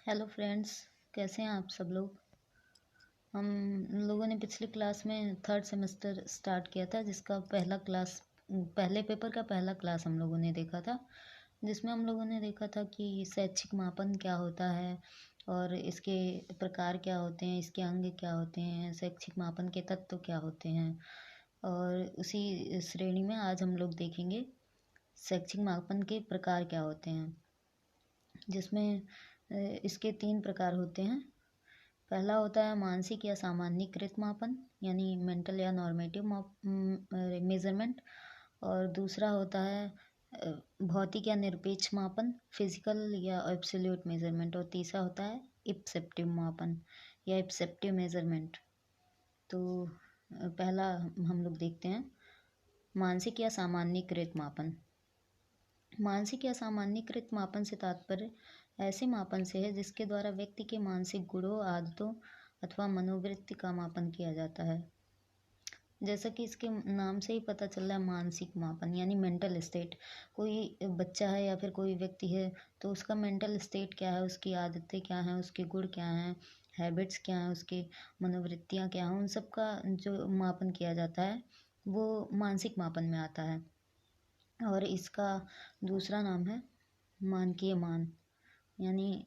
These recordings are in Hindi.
हेलो फ्रेंड्स, कैसे हैं आप सब लोग। हम लोगों ने पिछले क्लास में थर्ड सेमेस्टर स्टार्ट किया था, जिसका पहले पेपर का पहला क्लास हम लोगों ने देखा था, जिसमें हम लोगों ने देखा था कि शैक्षिक मापन क्या होता है और इसके प्रकार क्या होते हैं, इसके अंग क्या होते हैं, शैक्षिक मापन के तत्व क्या होते हैं। और उसी श्रेणी में आज हम लोग देखेंगे शैक्षिक मापन के प्रकार क्या होते हैं, जिसमें इसके 3 प्रकार होते हैं। पहला होता है मानसिक या सामान्यीकृत मापन, यानी मेंटल या नॉर्मेटिव मेजरमेंट। और दूसरा होता है भौतिक या निरपेक्ष मापन, फिजिकल या एब्सोल्यूट मेजरमेंट। और तीसरा होता है इप्सेप्टिव मापन या इप्सेप्टिव मेजरमेंट। तो पहला हम लोग देखते हैं मानसिक या सामान्यीकृत मापन। मानसिक या सामान्यीकृत मापन से तात्पर्य ऐसे मापन से है जिसके द्वारा व्यक्ति के मानसिक गुणों, आदतों अथवा मनोवृत्ति का मापन किया जाता है। जैसा कि इसके नाम से ही पता चल रहा है, मानसिक मापन यानी मेंटल स्टेट। कोई बच्चा है या फिर कोई व्यक्ति है तो उसका मेंटल स्टेट क्या है, उसकी आदतें क्या हैं, उसके गुण क्या हैं, हैबिट्स क्या हैं, उसकी मनोवृत्तियाँ क्या हैं, उन सब का जो मापन किया जाता है वो मानसिक मापन में आता है। और इसका दूसरा नाम है मानकीय मान, यानी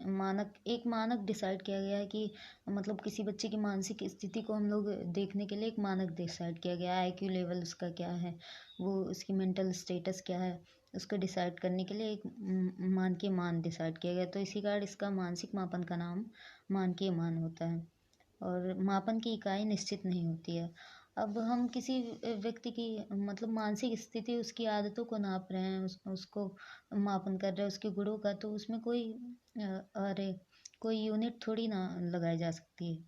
एक मानक डिसाइड किया गया है कि मतलब किसी बच्चे की मानसिक स्थिति को हम लोग देखने के लिए एक मानक डिसाइड किया गया है। आईक्यू लेवल उसका क्या है, वो उसकी मेंटल स्टेटस क्या है, उसको डिसाइड करने के लिए एक मानकीय मान डिसाइड किया गया। तो इसी कारण इसका मानसिक मापन का नाम मानकीय मान होता है। और मापन की इकाई निश्चित नहीं होती है। अब हम किसी व्यक्ति की मतलब मानसिक स्थिति, उसकी आदतों को नाप रहे हैं, उसको मापन कर रहे हैं, उसके गुणों का, तो उसमें अरे कोई यूनिट थोड़ी ना लगाई जा सकती है।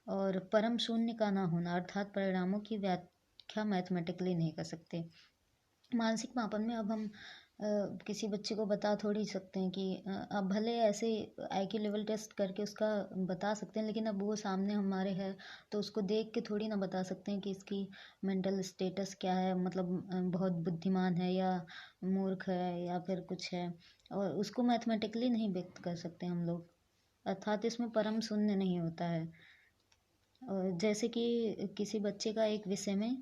और परम शून्य का ना होना, अर्थात परिणामों की व्याख्या मैथमेटिकली नहीं कर सकते। मानसिक मापन में अब हम किसी बच्चे को बता थोड़ी सकते हैं कि अब भले ऐसे आईक्यू लेवल टेस्ट करके उसका बता सकते हैं, लेकिन अब वो सामने हमारे है तो उसको देख के थोड़ी ना बता सकते हैं कि इसकी मेंटल स्टेटस क्या है, मतलब बहुत बुद्धिमान है या मूर्ख है या फिर कुछ है। और उसको मैथमेटिकली नहीं व्यक्त कर सकते हम लोग, अर्थात इसमें परम शून्य नहीं होता है। और जैसे कि किसी बच्चे का एक विषय में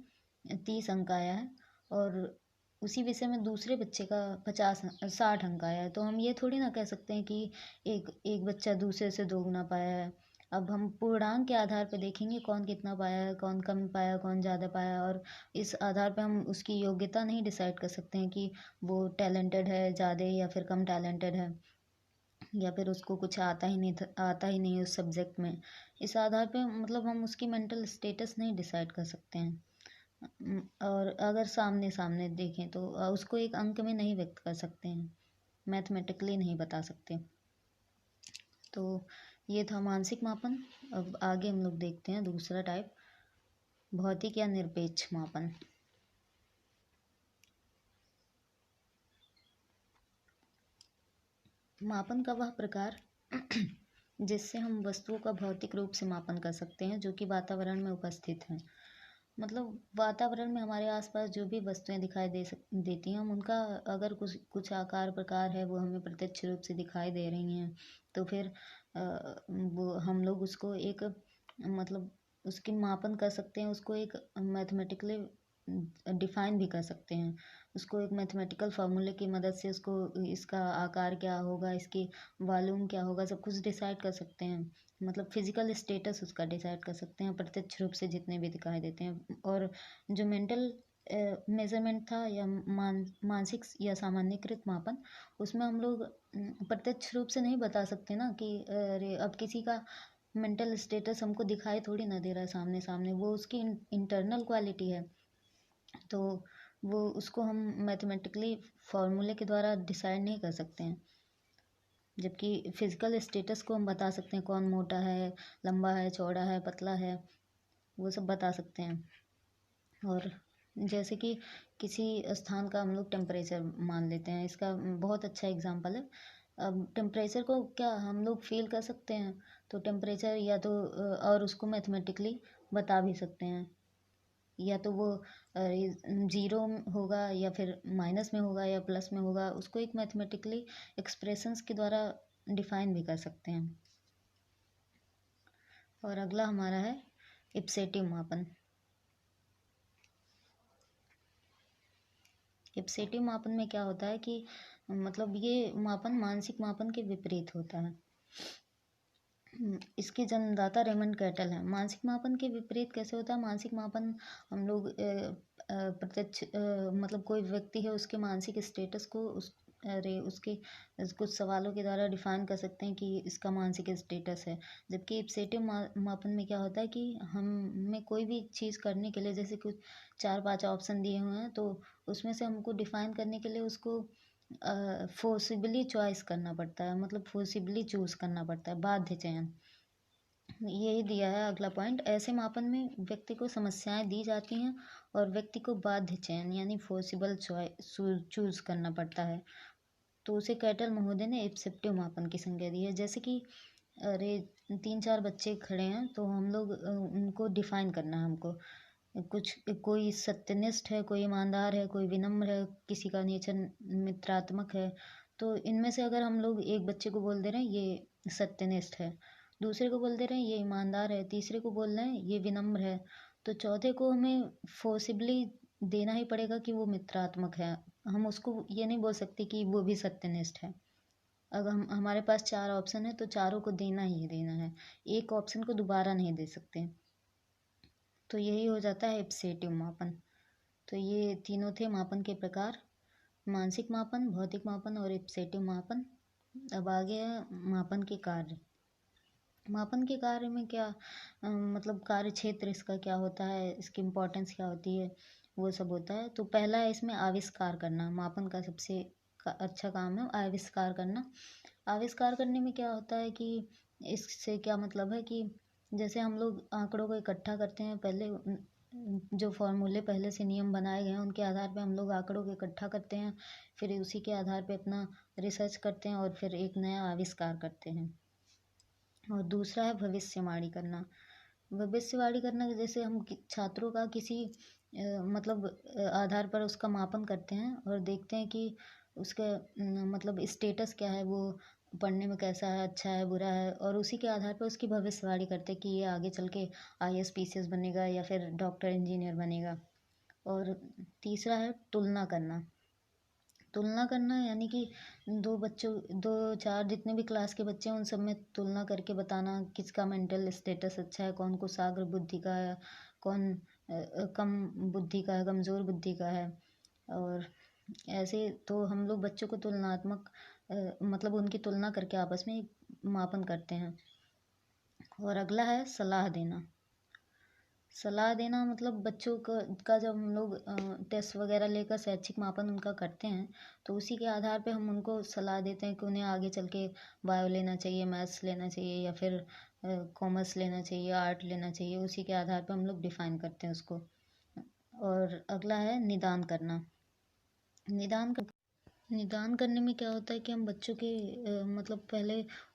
30 अंक आया है और उसी विषय में दूसरे बच्चे का 60 अंक आया है, तो हम ये थोड़ी ना कह सकते हैं कि एक एक बच्चा दूसरे से दोगुना पाया है। अब हम पूर्णांक के आधार पर देखेंगे कौन कितना पाया है, कौन कम पाया, कौन ज़्यादा पाया, और इस आधार पर हम उसकी योग्यता नहीं डिसाइड कर सकते हैं कि वो टैलेंटेड है ज़्यादा या फिर कम टैलेंटेड है, या फिर उसको कुछ आता ही नहीं उस सब्जेक्ट में। इस आधार पे मतलब हम उसकी मेंटल स्टेटस नहीं डिसाइड कर सकते हैं। और अगर सामने सामने देखें तो उसको एक अंक में नहीं व्यक्त कर सकते हैं, मैथमेटिकली नहीं बता सकते। तो ये था मानसिक मापन। अब आगे हम लोग देखते हैं दूसरा टाइप, भौतिक या निरपेक्ष मापन। मापन का वह प्रकार जिससे हम वस्तुओं का भौतिक रूप से मापन कर सकते हैं जो कि वातावरण में उपस्थित हैं। मतलब वातावरण में हमारे आसपास जो भी वस्तुएं दिखाई देती हैं, हम उनका अगर कुछ कुछ आकार प्रकार है, वो हमें प्रत्यक्ष रूप से दिखाई दे रही हैं, तो फिर वो हम लोग उसको एक मतलब उसकी मापन कर सकते हैं, उसको एक मैथमेटिकली डिफाइन भी कर सकते हैं। उसको एक मैथमेटिकल फार्मूले की मदद से उसको इसका आकार क्या होगा, इसकी वॉल्यूम क्या होगा, सब कुछ डिसाइड कर सकते हैं। मतलब फिजिकल स्टेटस उसका डिसाइड कर सकते हैं प्रत्यक्ष रूप से जितने भी दिखाई देते हैं। और जो मेंटल मेजरमेंट था या मानसिक या सामान्यीकृत मापन, उसमें हम लोग प्रत्यक्ष रूप से नहीं बता सकते ना कि अरे अब किसी का मेंटल स्टेटस हमको दिखाई थोड़ी ना दे रहा है सामने सामने, वो उसकी इंटरनल क्वालिटी है। तो वो उसको हम मैथमेटिकली फार्मूले के द्वारा डिसाइड नहीं कर सकते हैं। जबकि फिजिकल स्टेटस को हम बता सकते हैं, कौन मोटा है, लंबा है, चौड़ा है, पतला है, वो सब बता सकते हैं। और जैसे कि किसी स्थान का हम लोग टेम्परेचर मान लेते हैं, इसका बहुत अच्छा एग्जांपल है। अब टेम्परेचर को क्या हम लोग फील कर सकते हैं, तो टेम्परेचर या तो और उसको मैथमेटिकली बता भी सकते हैं, या तो वो ज़ीरो होगा या फिर माइनस में होगा या प्लस में होगा, उसको एक मैथमेटिकली एक्सप्रेशंस के द्वारा डिफाइन भी कर सकते हैं। और अगला हमारा है इप्सेटिव मापन। इप्सेटिव मापन में क्या होता है कि मतलब ये मापन मानसिक मापन के विपरीत होता है। इसके जन्मदाता रेमंड कैटल हैं। मानसिक मापन के विपरीत कैसे होता है? मानसिक मापन हम लोग प्रत्यक्ष मतलब कोई व्यक्ति है उसके मानसिक स्टेटस को उसके कुछ सवालों के द्वारा डिफाइन कर सकते हैं कि इसका मानसिक स्टेटस है। जबकि इप्सेटिव मापन में क्या होता है कि हमें कोई भी चीज़ करने के लिए जैसे कुछ 4-5 ऑप्शन दिए हुए हैं, तो उसमें से हमको डिफाइन करने के लिए उसको फोर्सिबली चॉइस करना पड़ता है, मतलब फोर्सिबली चूज करना पड़ता है, बाध्य चयन। यही दिया है अगला पॉइंट। ऐसे मापन में व्यक्ति को समस्याएं दी जाती हैं और व्यक्ति को बाध्य चयन यानी फोर्सिबल चूज करना पड़ता है। तो उसे कैटल महोदय ने इप्सेप्टिव मापन की संज्ञा दी है। जैसे कि अरे 3-4 बच्चे खड़े हैं, तो हम लोग उनको डिफाइन करना है हमको। कुछ कोई सत्यनिष्ठ है, कोई ईमानदार है, कोई विनम्र है, किसी का नेचर मित्रात्मक है। तो इनमें से अगर हम लोग एक बच्चे को बोल दे रहे हैं ये सत्यनिष्ठ है, दूसरे को बोल दे रहे हैं ये ईमानदार है, तीसरे को बोल रहे हैं ये विनम्र है, तो चौथे को हमें फोर्सिबली देना ही पड़ेगा कि वो मित्रात्मक है। हम उसको ये नहीं बोल सकते कि वो भी सत्यनिष्ठ है। अगर हमारे पास 4 ऑप्शन है तो चारों को देना ही देना है, एक ऑप्शन को दोबारा नहीं दे सकते। तो यही हो जाता है इप्सेटिव मापन। तो ये तीनों थे मापन के प्रकार, मानसिक मापन, भौतिक मापन और इप्सेटिव मापन। अब आगे है मापन के कार्य। मापन के कार्य में क्या मतलब कार्य क्षेत्र इसका क्या होता है, इसकी इम्पोर्टेंस क्या होती है, वो सब होता है। तो पहला है इसमें आविष्कार करना। मापन का सबसे अच्छा काम है आविष्कार करना। आविष्कार करने में क्या होता है कि इससे क्या मतलब है कि जैसे हम लोग आंकड़ों को इकट्ठा करते हैं, पहले जो फॉर्मूले पहले से नियम बनाए गए हैं उनके आधार पे हम लोग आंकड़ों को इकट्ठा करते हैं, फिर उसी के आधार पे अपना रिसर्च करते हैं और फिर एक नया आविष्कार करते हैं। और दूसरा है भविष्यवाणी करना। भविष्यवाणी करना जैसे हम छात्रों का किसी मतलब आधार पर उसका मापन करते हैं और देखते हैं कि उसका मतलब स्टेटस क्या है, वो पढ़ने में कैसा है, अच्छा है, बुरा है, और उसी के आधार पर उसकी भविष्यवाणी करते हैं कि ये आगे चल के IAS PCS बनेगा या फिर डॉक्टर इंजीनियर बनेगा। और तीसरा है तुलना करना। तुलना करना यानी कि दो चार जितने भी क्लास के बच्चे हैं उन सब में तुलना करके बताना किसका मेंटल स्टेटस अच्छा है, कौन कुशाग्र बुद्धि का है, कौन कम बुद्धि का है, कमज़ोर बुद्धि का है। और ऐसे तो हम लोग बच्चों को तुलनात्मक मतलब उनकी तुलना करके आपस में मापन करते हैं। और अगला है सलाह देना। सलाह देना मतलब बच्चों का जब हम लोग टेस्ट वगैरह लेकर शैक्षिक मापन उनका करते हैं, तो उसी के आधार पे हम उनको सलाह देते हैं कि उन्हें आगे चल के बायो लेना चाहिए, मैथ्स लेना चाहिए या फिर कॉमर्स लेना चाहिए, आर्ट लेना चाहिए। उसी के आधार पे हम लोग डिफाइन करते हैं उसको। और अगला है निदान करना। निदान निदान करने में क्या होता है कि हम बच्चों के मतलब पहले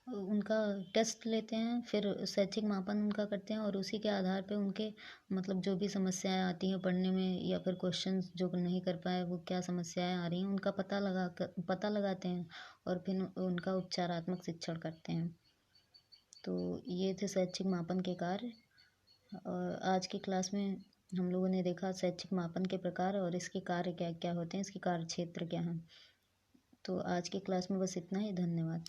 उनका टेस्ट लेते हैं, फिर शैक्षिक मापन उनका करते हैं और उसी के आधार पे उनके मतलब जो भी समस्याएं आती हैं पढ़ने में या फिर क्वेश्चंस जो नहीं कर पाए वो क्या समस्याएं आ रही हैं उनका पता लगाते हैं और फिर उनका उपचारात्मक शिक्षण करते हैं। तो ये थे शैक्षिक मापन के कार्य। और आज की क्लास में हम लोगों ने देखा शैक्षिक मापन के प्रकार और इसके कार्य क्या क्या होते हैं, इसके कार्य क्षेत्र क्या हैं। तो आज की क्लास में बस इतना ही। धन्यवाद।